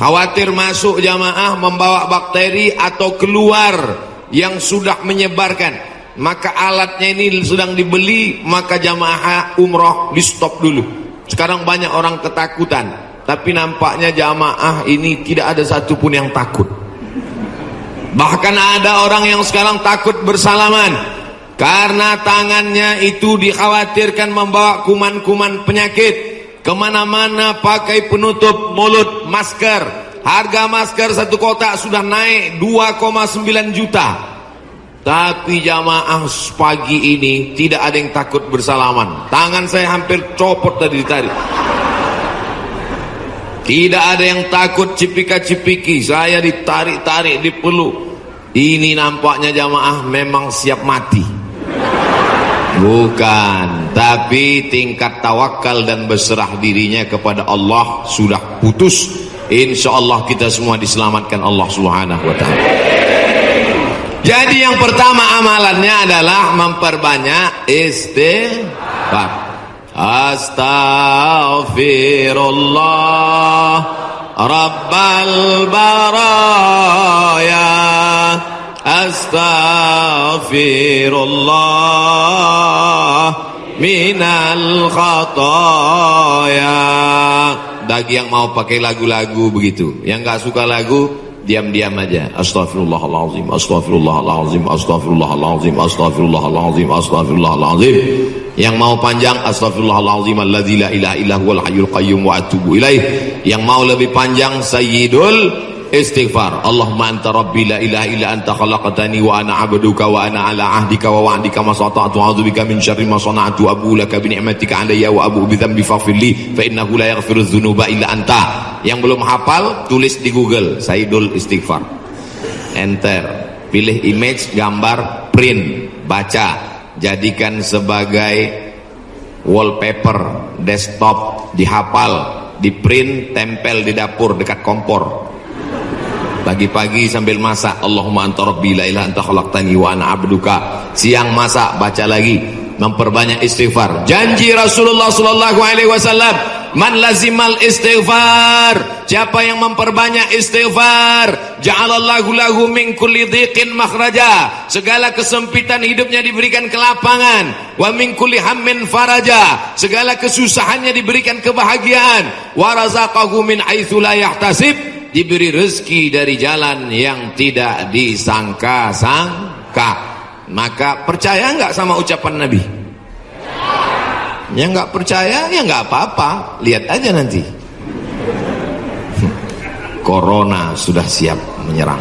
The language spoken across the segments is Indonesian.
Khawatir masuk jamaah membawa bakteri atau keluar yang sudah menyebarkan, maka alatnya ini sedang dibeli, maka jamaah umroh di stop dulu. Sekarang banyak orang ketakutan, tapi nampaknya jamaah ini tidak ada satupun yang takut. Bahkan ada orang yang sekarang takut bersalaman karena tangannya itu dikhawatirkan membawa kuman-kuman penyakit. Kemana-mana pakai penutup mulut, masker. Harga masker satu kotak sudah naik 2,9 juta. Tapi jamaah pagi ini tidak ada yang takut bersalaman. Tangan saya hampir copot tadi ditarik. Tidak ada yang takut cipika-cipiki. Saya ditarik-tarik, dipeluk. Ini nampaknya jamaah memang siap mati. Bukan, tapi tingkat tawakal dan berserah dirinya kepada Allah sudah putus. Insya Allah kita semua diselamatkan Allah Subhanahu wa ta'ala. Jadi yang pertama amalannya adalah memperbanyak istighfar. Astaghfirullah Rabbal baraya, astaghfirullah minal khataya. Bagi yang mau pakai lagu-lagu begitu, yang gak suka lagu diam-diam aja. Astaghfirullahaladzim, astaghfirullahaladzim, astaghfirullahaladzim, astaghfirullahaladzim, astaghfirullahaladzim. Yang mau panjang, astaghfirullahaladzim alladzi la ilaha illa huwal hayyul qayyum wa atubu ilaih. Yang mau lebih panjang, sayyidul istighfar. Allahumma anta rabbi la ilaha illa anta khalaqtani wa ana abduka wa ana ala ahdika wa wa'dika ma sata'tu a'udzubika min syarri ma sana'tu abu laka bi ni'matika alayya wa abu bi dzambi faghfir li fa innahu la yaghfiru dzunuba illa anta. Yang belum hafal tulis di Google Sayyidul Istighfar, enter, pilih image, gambar, print, baca, jadikan sebagai wallpaper desktop, dihafal, di print, tempel di dapur dekat kompor. Pagi-pagi sambil masak, Allahumma anta rabbi la ilaha anta khalaqtani wa ana abduka. Siang masak, baca lagi, memperbanyak istighfar. Janji Rasulullah sallallahu alaihi wasallam, man lazimal istighfar, siapa yang memperbanyak istighfar, ja'alallahu lahu min kulli dhiqin makhraja, segala kesempitan hidupnya diberikan kelapangan, wa min kulli hammin faraja, segala kesusahannya diberikan kebahagiaan, wa razaqahu min haitsu la yahtasib, diberi rezeki dari jalan yang tidak disangka-sangka. Maka percaya nggak sama ucapan Nabi? Yang nggak percaya ya nggak apa-apa, lihat aja nanti. Corona sudah siap menyerang.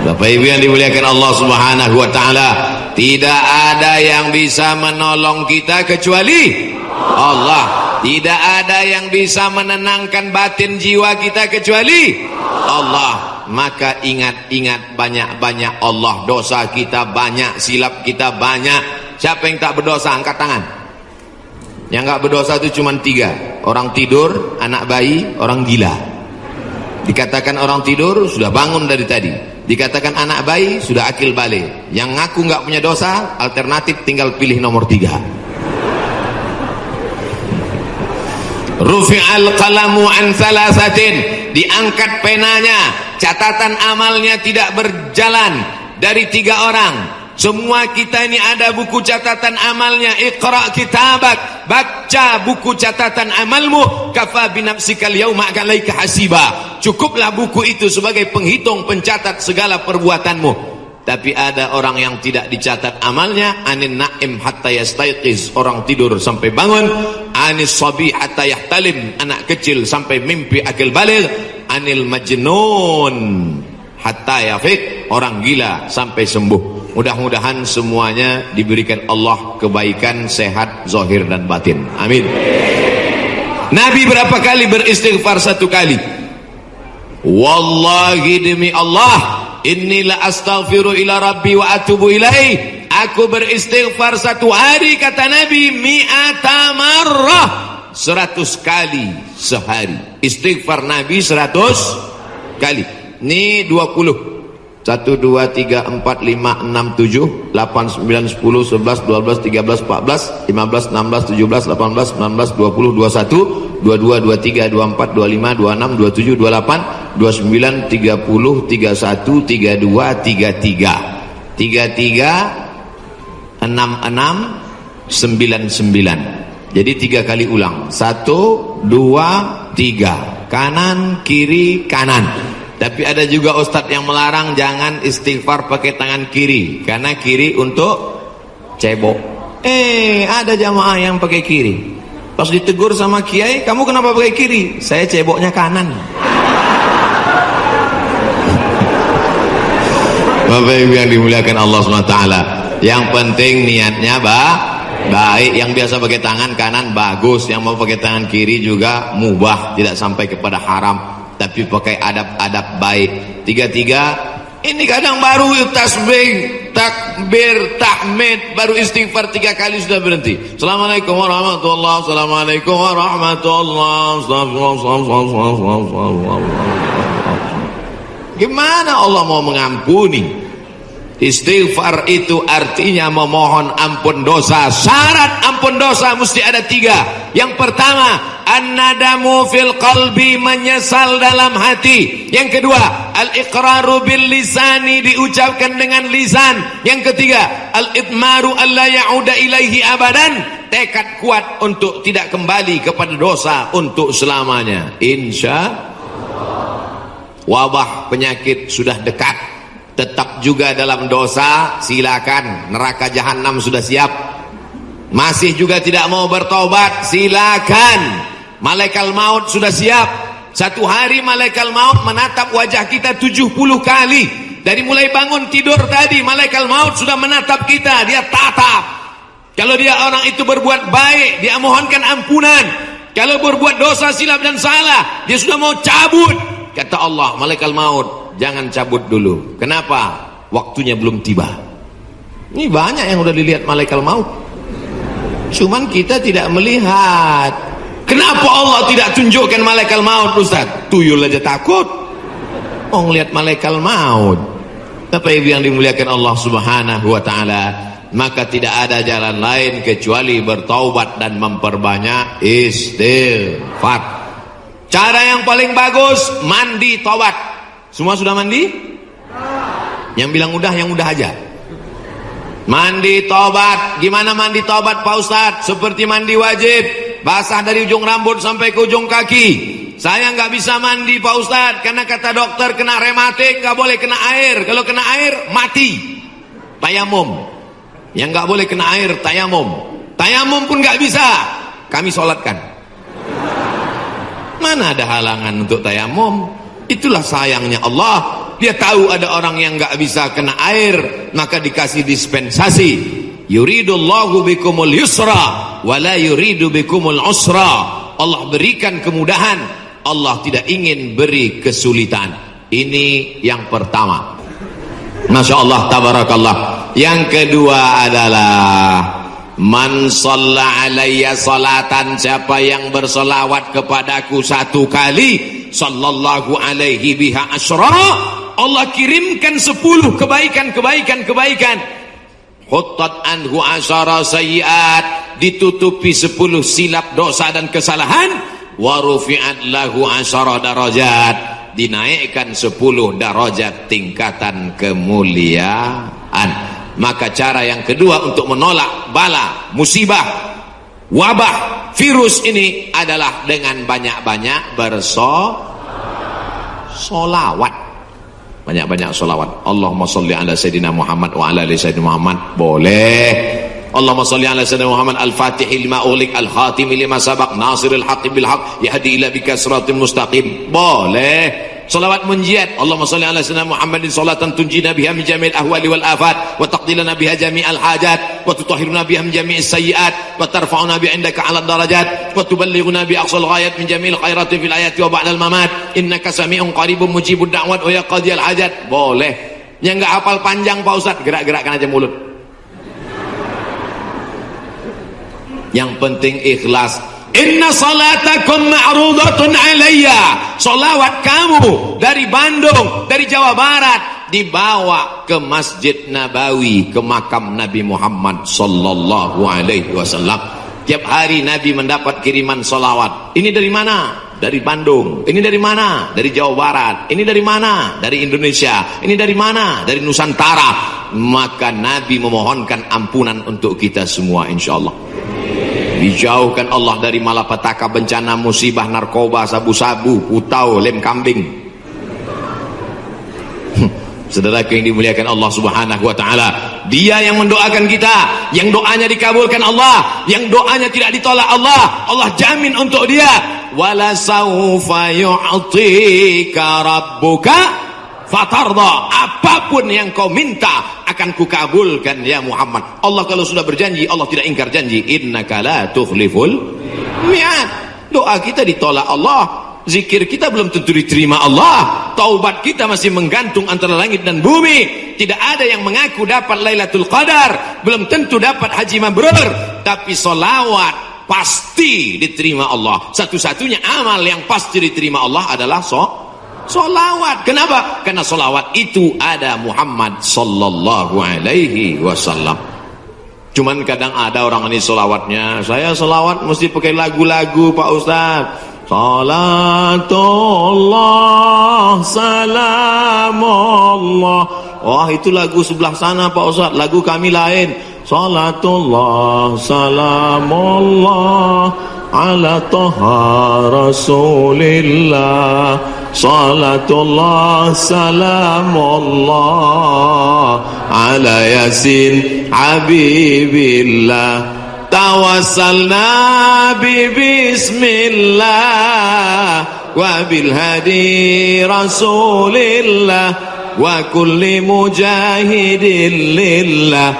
Bapak Ibu yang dimuliakan Allah Subhanahu wa ta'ala, tidak ada yang bisa menolong kita kecuali Allah. Tidak ada yang bisa menenangkan batin jiwa kita kecuali Allah. Maka ingat-ingat banyak-banyak Allah. Dosa kita banyak, silap kita banyak. Siapa yang tak berdosa angkat tangan. Yang gak berdosa itu cuma 3. Orang tidur, anak bayi, orang gila. Dikatakan orang tidur sudah bangun dari tadi. Dikatakan anak bayi sudah akil balik. Yang ngaku gak punya dosa, alternatif tinggal pilih nomor 3. Rufi'al qalamu an thalathatin, diangkat penanya, catatan amalnya tidak berjalan dari 3 orang. Semua kita ini ada buku catatan amalnya. Iqra kitabak, baca buku catatan amalmu, kafa binafsikal yauma alaika hasiba. Cukuplah buku itu sebagai penghitung, pencatat segala perbuatanmu. Tapi ada orang yang tidak dicatat amalnya. Anin na'im hatta yastayqiz, orang tidur sampai bangun. Anis sabi hatta yahtalim, anak kecil sampai mimpi akil baligh. Anil majnun hatta yafiq, orang gila sampai sembuh. Mudah-mudahan semuanya diberikan Allah kebaikan, sehat, zahir dan batin. Amin. Nabi berapa kali beristighfar? 1 kali. Wallahi demi Allah, inni la astaghfiru ila rabbi wa atubu ilaih. Aku beristighfar 1 hari, kata Nabi, mi'ata marrah, 100 kali sehari. Istighfar Nabi 100 kali. Ini 20. 1, 2, 3, 4, 5, 6, 7, 8, 9, 10, 11, 12, 13, 14, 15, 16, 17, 18, 19, 20, 21, 22, 23, 24, 25, 26, 27, 28, 29, 30, 31, 32, 33, 33, 66, 99. Jadi 3 kali ulang. 1, 2, 3. Kanan, kiri, kanan. Tapi ada juga ustadz yang melarang jangan istighfar pakai tangan kiri, karena kiri untuk cebok. Ada jamaah yang pakai kiri. Pas ditegur sama kiai, kamu kenapa pakai kiri? Saya ceboknya kanan. Bapak Ibu yang dimuliakan Allah SWT, yang penting niatnya baik. Yang biasa pakai tangan kanan bagus, yang mau pakai tangan kiri juga mubah, tidak sampai kepada haram, tapi pakai adab-adab baik. 33. Ini kadang baru tasbih, takbir, tahmid, baru istighfar 3 kali sudah berhenti. Assalamualaikum warahmatullahi wabarakatuh. Assalamualaikum warahmatullahi wabarakatuh. Gimana Allah mau mengampuni? Istighfar itu artinya memohon ampun dosa. Syarat ampun dosa mesti ada 3. Yang pertama, an-nadamu fil qalbi, menyesal dalam hati. Yang kedua, al-iqraru bil lisani, diucapkan dengan lisan. Yang ketiga, al-idmaru alla ya'uda ilaihi abadan, tekad kuat untuk tidak kembali kepada dosa untuk selamanya. Insya wabah penyakit sudah dekat, tetap juga dalam dosa, silakan, neraka jahanam sudah siap. Masih juga tidak mau bertobat, silakan, malaikat maut sudah siap. Satu hari malaikat maut menatap wajah kita 70 kali. Dari mulai bangun tidur tadi, malaikat maut sudah menatap kita, dia tatap. Kalau dia orang itu berbuat baik, dia mohonkan ampunan. Kalau berbuat dosa, silap dan salah, dia sudah mau cabut. Kata Allah, malaikat maut, jangan cabut dulu. Kenapa? Waktunya belum tiba. Ini banyak yang udah dilihat malaikat maut, cuman kita tidak melihat. Kenapa Allah tidak tunjukkan malaikat maut, Ustaz? Tuyul aja takut mau ngelihat malaikat maut. Bapak Ibu yang dimuliakan Allah Subhanahu wa taala, maka tidak ada jalan lain kecuali bertaubat dan memperbanyak istighfar. Cara yang paling bagus, mandi taubat. Semua sudah mandi? Yang bilang udah, yang udah aja. Mandi taubat. Gimana mandi taubat Pak Ustadz? Seperti mandi wajib, basah dari ujung rambut sampai ke ujung kaki. Saya nggak bisa mandi Pak Ustadz, karena kata dokter kena rematik, nggak boleh kena air. Kalau kena air mati. Tayamum. Yang nggak boleh kena air tayamum. Tayamum pun nggak bisa, kami sholatkan. Mana ada halangan untuk tayamum? Itulah sayangnya Allah. Dia tahu ada orang yang nggak bisa kena air, maka dikasih dispensasi. Yuridullahu bikumul yusra wa la yuridu bikumul usra. Allah berikan kemudahan, Allah tidak ingin beri kesulitan. Ini yang pertama. Masya Allah, tabarakallah. Yang kedua adalah man shalla alayya salatan, siapa yang bersolawat kepadaku 1 kali, sallallahu alaihi biha asyra, Allah kirimkan 10 kebaikan. Huttat anhu asyara sayyiat, ditutupi 10 silap dosa dan kesalahan. Wa rufi'at lahu asyara darajat, dinaikkan 10 darajat tingkatan kemuliaan. Maka cara yang kedua untuk menolak bala, musibah, wabah, virus ini adalah dengan banyak-banyak bersolawat. Banyak-banyak solawat. Allahumma salli ala Sayyidina Muhammad wa ala ali Sayyidina Muhammad. Boleh. Allahumma salli ala Sayyidina Muhammad al-Fatih lima ulik al-Khatim lima sabaq nasiril haqqi bil haqq yahdi ila bika siratal mustaqim. Boleh. Salawat munjiat. Allahumma salli ala Sayyidina Muhammadin salatan tunjina biha min jami'il ahwali wal afat wa taqdilana biha jami'al hajat wa tutahhiruna biha min jami'is sayyiat wa tarfa'una bi 'indaka 'ala darajat wa tuballighuna bi aqsal ghayat min jami'il khairati fil ayati wa ba'dal mamat innaka sami'un qaribun mujibud da'wat wa ya qadiyal hajat. Boleh. Yang enggak hafal panjang Pak Ustaz, gerak-gerakkan aja mulut. Yang penting ikhlas. Inna salatakum ma'rudatun alayya. Salawat kamu dari Bandung, dari Jawa Barat, dibawa ke Masjid Nabawi, ke makam Nabi Muhammad sallallahu alaihi wasallam. Tiap hari Nabi mendapat kiriman solawat. Ini dari mana? Dari Bandung. Ini dari mana? Dari Jawa Barat. Ini dari mana? Dari Indonesia. Ini dari mana? Dari Nusantara. Maka Nabi memohonkan ampunan untuk kita semua, insya Allah. Dijauhkan Allah dari malapetaka, bencana, musibah, narkoba, sabu-sabu, putau, lem kambing. Saudaraku yang dimuliakan Allah Subhanahu wa taala, Dia yang mendoakan kita, yang doanya dikabulkan Allah, yang doanya tidak ditolak Allah. Allah jamin untuk dia, wala saufa yu'tika rabbuka fatarda. Apapun yang kau minta akan kukabulkan ya Muhammad. Allah kalau sudah berjanji, Allah tidak ingkar janji. Innaka la tukhliful mi'ad. Doa kita ditolak Allah, zikir kita belum tentu diterima Allah, taubat kita masih menggantung antara langit dan bumi. Tidak ada yang mengaku dapat Lailatul Qadar, belum tentu dapat haji mabrur, tapi solawat pasti diterima Allah. Satu-satunya amal yang pasti diterima Allah adalah solawat. Kenapa? Karena solawat itu ada Muhammad sallallahu alaihi wasallam. Cuman kadang ada orang ini solawatnya, saya solawat mesti pakai lagu-lagu Pak Ustadz. Salatullah salamullah. Wah, itu lagu sebelah sana Pak Ustaz, lagu kami lain. Salatullah salamullah ala taha rasulillah. Salatullah salamullah ala yasin habibillah. Tawassalna bi bismillah wa bil hadi rasulillah wa kulli mujahidin lillah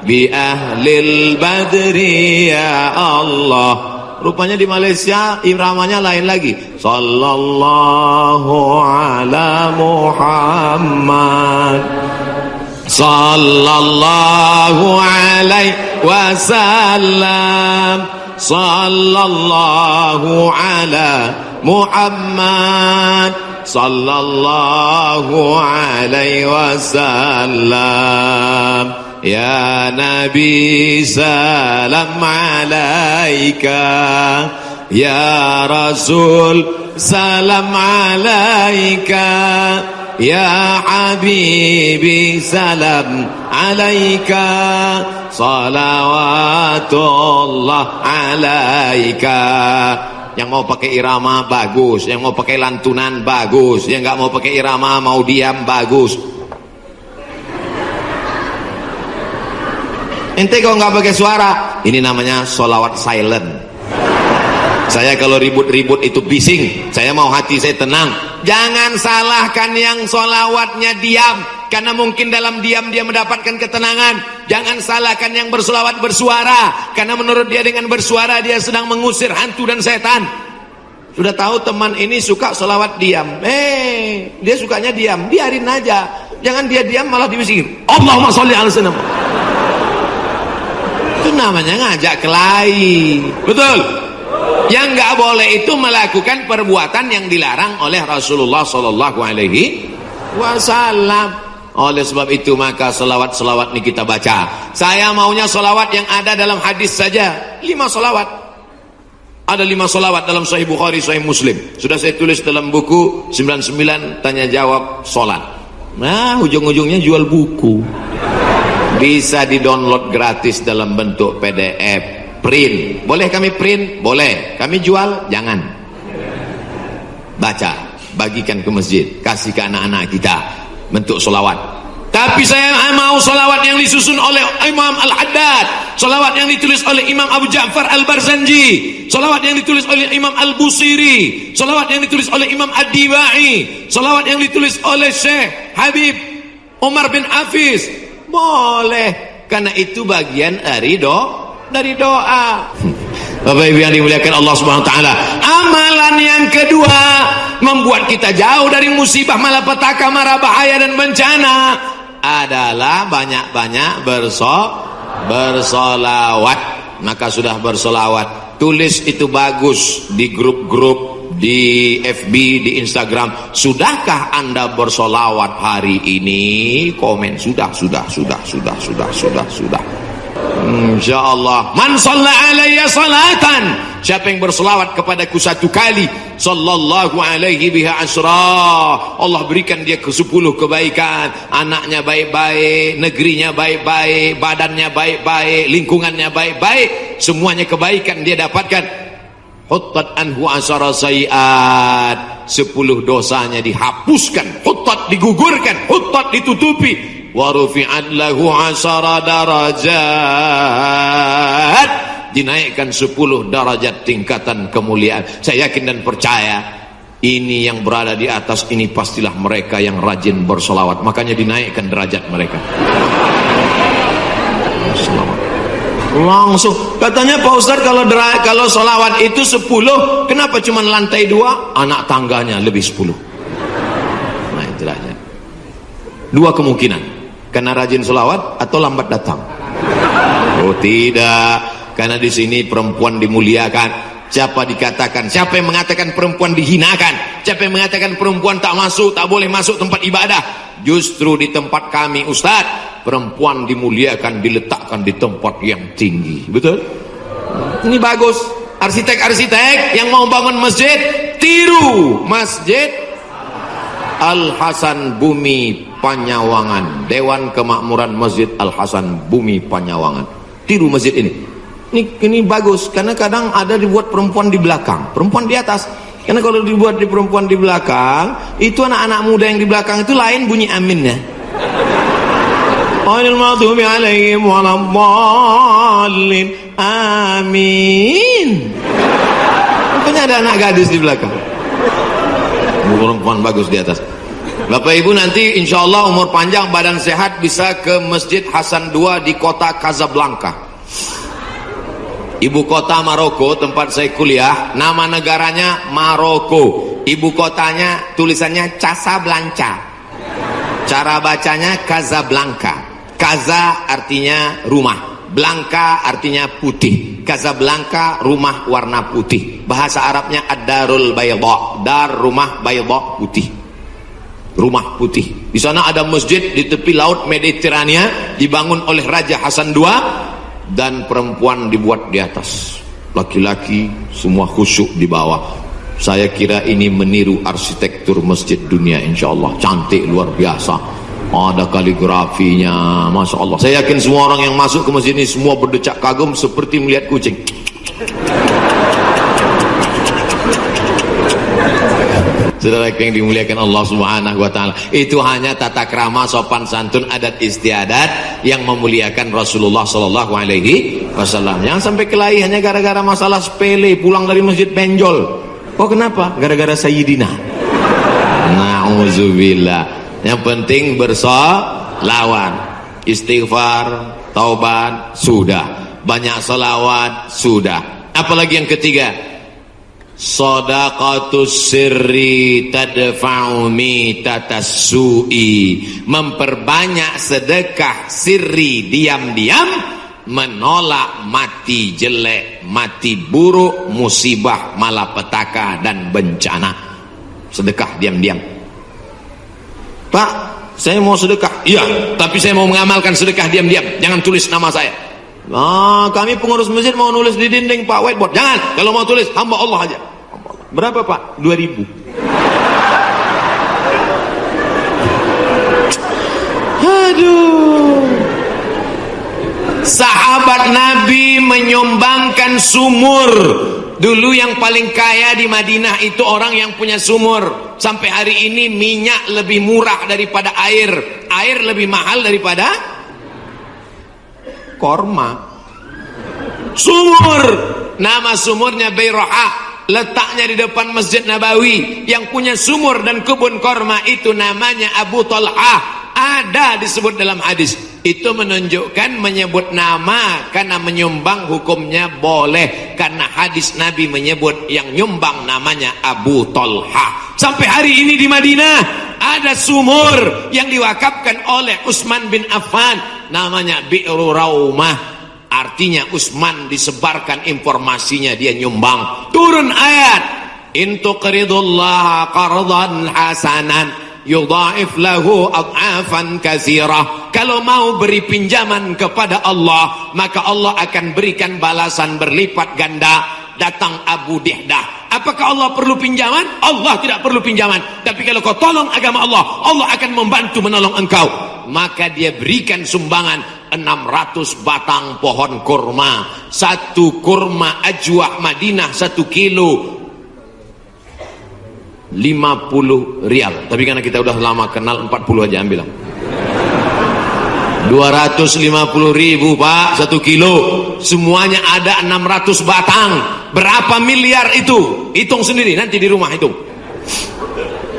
bi ahlil badri ya Allah. Rupanya di Malaysia iramanya lain lagi. Sallallahu ala Muhammad sallallahu alaihi wasallam. Sallallahu ala Muhammad sallallahu alaihi wasallam. Ya Nabi salam alaika, ya Rasul salam alaika, ya Habibi salam alaika, salawatullah alaika. Yang mau pakai irama bagus, yang mau pakai lantunan bagus, yang nggak mau pakai irama mau diam bagus. Ente kalau nggak pakai suara, ini namanya solawat silent. Saya kalau ribut-ribut itu bising, saya mau hati saya tenang. Jangan salahkan yang solawatnya diam, karena mungkin dalam diam dia mendapatkan ketenangan. Jangan salahkan yang bersolawat bersuara, karena menurut dia dengan bersuara dia sedang mengusir hantu dan setan. Sudah tahu teman ini suka solawat diam, dia sukanya diam, biarin aja. Jangan dia diam malah dibisingin Allahumma sholli ala sayyidina. Itu namanya ngajak kelahi. Betul? Yang nggak boleh itu melakukan perbuatan yang dilarang oleh Rasulullah sallallahu alaihi wasallam. Oleh sebab itu maka selawat-selawat ini kita baca. Saya maunya selawat yang ada dalam hadis saja. 5 selawat. Ada 5 selawat dalam Sahih Bukhari, Sahih Muslim. Sudah saya tulis dalam buku 99 tanya jawab solat. Nah, ujung-ujungnya jual buku. Bisa di-download gratis dalam bentuk PDF. Print, boleh kami print? Boleh. Kami jual? Jangan. Baca, bagikan ke masjid, kasih ke anak-anak kita bentuk solawat. Tapi saya mau solawat yang disusun oleh Imam Al-Haddad, solawat yang ditulis oleh Imam Abu Ja'far Al-Barzanji, solawat yang ditulis oleh Imam Al-Busiri, solawat yang ditulis oleh Imam Ad-Dibai, solawat yang ditulis oleh Syekh Habib Umar bin Hafiz. Boleh, karena itu bagian dari doa. Bapak Ibu yang dimuliakan Allah Subhanahu wa taala. Amalan yang kedua membuat kita jauh dari musibah, malapetaka, mara bahaya dan bencana adalah banyak-banyak bersolawat. Maka sudah bersolawat, tulis itu bagus di grup-grup, di FB, di Instagram. Sudahkah Anda bersolawat hari ini? Komen sudah. Insyaallah. Man shalla alayya salatan, siapa yang berselawat kepadaku satu kali, sallallahu alaihi biha asra, Allah berikan dia ke 10 kebaikan. Anaknya baik-baik, negerinya baik-baik, badannya baik-baik, lingkungannya baik-baik, semuanya kebaikan dia dapatkan. Huttat anhu asara sayiat, 10 dosanya dihapuskan. Huttat digugurkan, huttat ditutupi. Wa rufi'at lahu asara darajat, dinaikkan 10 derajat tingkatan kemuliaan. Saya yakin dan percaya ini yang berada di atas ini pastilah mereka yang rajin bersolawat, makanya dinaikkan derajat mereka. Selawat langsung. Katanya Pak Ustadz, kalau solawat itu 10, kenapa cuma lantai 2? Anak tangganya lebih 10. Nah itulah ya. 2 kemungkinan, karena rajin solawat atau lambat datang. Oh tidak, karena di sini perempuan dimuliakan. Siapa yang mengatakan perempuan dihinakan? Siapa yang mengatakan perempuan tak boleh masuk tempat ibadah? Justru di tempat kami Ustadz, perempuan dimuliakan, diletakkan di tempat yang tinggi. Betul? Ini bagus. Arsitek-arsitek yang mau bangun masjid, tiru Masjid Al-Hasan Bumi Panyawangan, Dewan Kemakmuran Masjid Al-Hasan Bumi Panyawangan. Tiru masjid ini. Ini bagus, karena kadang ada dibuat perempuan di belakang, perempuan di atas. Karena kalau dibuat di perempuan di belakang, itu anak-anak muda yang di belakang itu lain bunyi aminnya. Ghairil maghdubi alaihim waladdallin. Amin. Rupanya ada anak gadis di belakang. Perempuan bagus di atas. Bapak Ibu nanti insya Allah umur panjang, badan sehat, bisa ke Masjid Hasan II di kota Casablanca, ibu kota Maroko, tempat saya kuliah. Nama negaranya Maroko, ibu kotanya tulisannya Casablanca, cara bacanya Casablanca. Casa artinya rumah, Blanca artinya putih. Casablanca rumah warna putih. Bahasa Arabnya ad-darul bayda, dar rumah, bayda putih, rumah putih. Di sana ada masjid di tepi laut Mediterania, dibangun oleh Raja Hasan II, dan perempuan dibuat di atas, laki-laki semua khusyuk di bawah. Saya kira ini meniru arsitektur masjid dunia, insya Allah cantik luar biasa. Ada kaligrafinya, masya Allah. Saya yakin semua orang yang masuk ke masjid ini semua berdecak kagum seperti melihat kucing. Saudara yang dimuliakan Allah Subhanahu wa taala, itu hanya tata krama, sopan santun, adat istiadat yang memuliakan Rasulullah sallallahu alaihi wasallam. Jangan sampai kelahi hanya gara-gara masalah sepele, pulang dari masjid benjol. Oh kenapa? Gara-gara Sayyidina. Nauzubillah. Yang penting bersolawat, istighfar, taubat, sudah. Banyak salawat, sudah. Apalagi yang ketiga, shadaqatus sirri tadfa'u mitatas su'i, memperbanyak sedekah sirri, diam-diam, menolak mati jelek, mati buruk, musibah, malapetaka dan bencana. Sedekah diam-diam. Pak, saya mau sedekah. Iya, tapi saya mau mengamalkan sedekah diam-diam, jangan tulis nama saya. Nah, kami pengurus masjid mau nulis di dinding Pak, whiteboard. Jangan, kalau mau tulis hamba Allah aja. Berapa Pak? 2.000. Aduh. Sahabat Nabi menyumbangkan sumur. Dulu yang paling kaya di Madinah itu orang yang punya sumur. Sampai hari ini minyak lebih murah daripada air. Air lebih mahal daripada korma. Sumur, nama sumurnya Bayroha, letaknya di depan Masjid Nabawi. Yang punya sumur dan kebun korma itu namanya Abu Talha. Ada disebut dalam hadis. Itu menunjukkan menyebut nama karena menyumbang hukumnya boleh, karena hadis Nabi menyebut yang nyumbang namanya Abu Talha. Sampai hari ini di Madinah ada sumur yang diwakafkan oleh Utsman bin Affan, namanya Bi'ru Raumah. Artinya Utsman disebarkan informasinya, dia nyumbang. Turun ayat, in tuqridullaha qardan hasanan, yudha'if lahu ad'afan katsirah. Kalau mau beri pinjaman kepada Allah, maka Allah akan berikan balasan berlipat ganda. Datang Abu Dihdah. Apakah Allah perlu pinjaman? Allah tidak perlu pinjaman. Tapi kalau kau tolong agama Allah, Allah akan membantu menolong engkau. Maka dia berikan sumbangan 600 batang pohon kurma. Satu kurma ajwah Madinah 1 kilo 50 rial. Tapi karena kita udah lama kenal, 40 aja ambil. 250.000 Pak 1 kilo. Semuanya ada 600 batang. Berapa miliar itu? Hitung sendiri nanti di rumah hitung.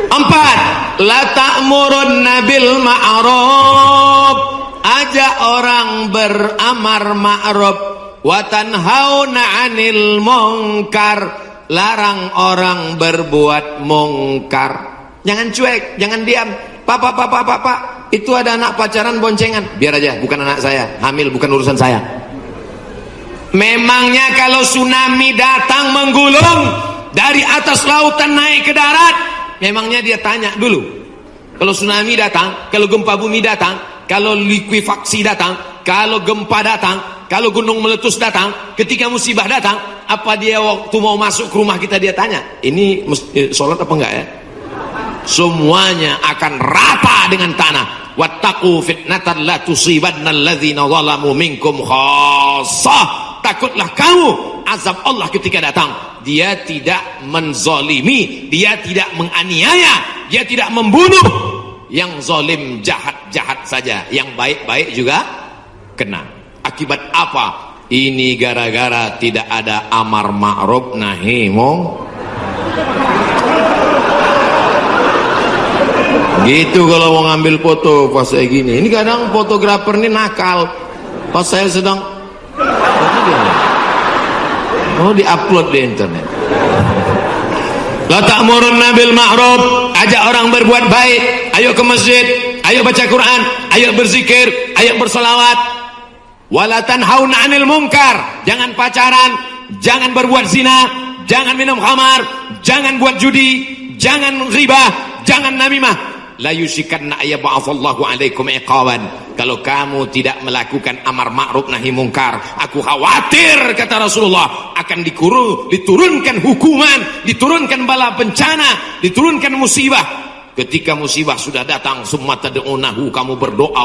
4. La ta'murunna bil ma'ruf. Ajak orang beramar ma'ruf. Wa tanhauna 'anil munkar. Larang orang berbuat mungkar. Jangan cuek, jangan diam. Pak, itu ada anak pacaran boncengan. Biar aja, bukan anak saya. Hamil bukan urusan saya. Memangnya kalau tsunami datang menggulung dari atas lautan naik ke darat, memangnya dia tanya dulu. Kalau tsunami datang, kalau gempa bumi datang, kalau likuifaksi datang, kalau gempa datang, kalau gunung meletus datang, ketika musibah datang, apa dia waktu mau masuk ke rumah kita dia tanya, ini sholat apa enggak ya? Semuanya akan rata dengan tanah. Wattaqu fitnatan la tusibanna alladzina zalamu minkum khassah. Takutlah kamu azab Allah ketika datang. Dia tidak menzalimi, dia tidak menganiaya, dia tidak membunuh. Yang zalim jahat-jahat saja, yang baik-baik juga kena. Akibat apa? Ini gara-gara tidak ada amar ma'ruf nahi munkar. Gitu kalau mau ngambil foto pas saya gini. Ini kadang fotografer ini nakal. Pas saya sedang di-upload di internet. La ta'murunna bil ma'ruf. Ajak orang berbuat baik. Ayo ke masjid, ayo baca Quran, ayo berzikir, ayo bersolawat. Wala tanhauna 'anil munkar. Jangan pacaran, jangan berbuat zina, jangan minum khamar, jangan buat judi, jangan ghibah, jangan namimah. La yusikanna ayyab'atsallahu 'alaikum iqaban. Kalau kamu tidak melakukan amar ma'ruf nahi mungkar, aku khawatir kata Rasulullah akan diturunkan hukuman, diturunkan bala bencana, diturunkan musibah. Ketika musibah sudah datang, summa tad'unahu, kamu berdoa